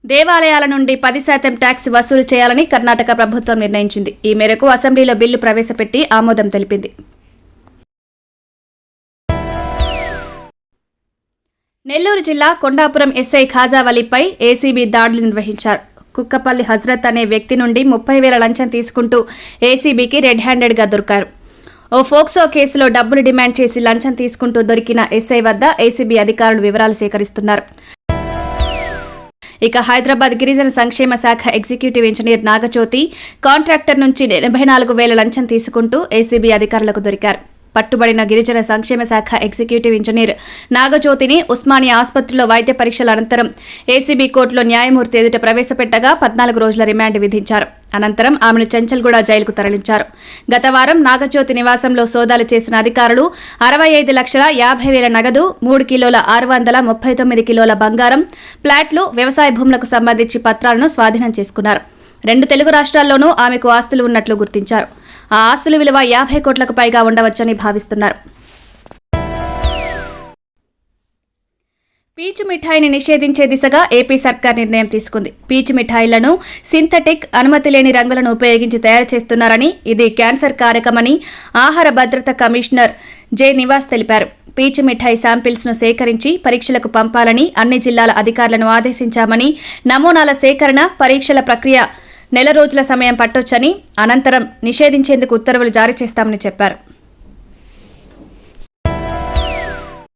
దేవాలయాల నుండి 10% ట్యాక్స్ వసూలు చేయాలని కర్ణాటక ప్రభుత్వం నిర్ణయించింది. ఈ మేరకు అసెంబ్లీలో బిల్లు ప్రవేశపెట్టి ఆమోదం తెలిపింది. నెల్లూరు జిల్లా కొండాపురం ఎస్ఐ ఖాజావలిపై ఏసీబీ దాడులు నిర్వహించారు. కుక్కపల్లి హజ్రత్ అనే వ్యక్తి నుండి 30,000 లంచం తీసుకుంటూ ఏసీబీకి రెడ్ హ్యాండెడ్గా దొరికారు. ఓ ఫోక్సో కేసులో డబ్బులు డిమాండ్ చేసి లంచం తీసుకుంటూ దొరికిన ఎస్ఐ వద్ద ఏసీబీ అధికారులు వివరాలు సేకరిస్తున్నారు. ఇక హైదరాబాద్ గిరిజన సంక్షేమ శాఖ ఎగ్జిక్యూటివ్ ఇంజనీర్ నాగజ్యోతి కాంట్రాక్టర్ నుంచి 84,000 లంచం తీసుకుంటూ ఏసీబీ అధికారులకు దొరికారు. పట్టుబడిన గిరిజన సంక్షేమ శాఖ ఎగ్జిక్యూటివ్ ఇంజనీర్ నాగజ్యోతిని ఉస్మానియా ఆసుపత్రిలో వైద్య పరీక్షల అనంతరం ఏసీబీ కోర్టులో న్యాయమూర్తి ఎదుట ప్రవేశపెట్టగా 14 రోజుల రిమాండ్ విధించారు. అనంతరం ఆమెను చెంచల్గూడ జైలుకు తరలించారు. గత వారం నాగజ్యోతి నివాసంలో సోదాలు చేసిన అధికారులు 65,50,000 నగదు, 3 కిలోల 639 కిలోల బంగారం, ప్లాట్లు, వ్యవసాయ భూములకు సంబంధించి పత్రాలను స్వాధీనం చేసుకున్నారు. 2 తెలుగు రాష్ట్రాల్లోనూ ఆమెకు ఆస్తులు ఉన్నట్లు గుర్తించారు. ఆ ఆస్తుల విలువ 50 కోట్లకు పైగా ఉండవచ్చని భావిస్తున్నారు. పీచు మిఠాయిని నిషేధించే దిశగా ఏపీ సర్కార్ నిర్ణయం తీసుకుంది. పీచు మిఠాయిలను సింథటిక్, అనుమతి లేని రంగులను ఉపయోగించి తయారు చేస్తున్నారని, ఇది క్యాన్సర్ కారకమని ఆహార భద్రత కమిషనర్ జె నివాస్ తెలిపారు. పీచు మిఠాయి శాంపిల్స్ ను సేకరించి పరీక్షలకు పంపాలని అన్ని జిల్లాల అధికారులను ఆదేశించామని, నమూనాల సేకరణ, పరీక్షల ప్రక్రియ నెల రోజుల సమయం పట్టొచ్చని, అనంతరం నిషేధించేందుకు ఉత్తర్వులు జారీ చేస్తామని చెప్పారు.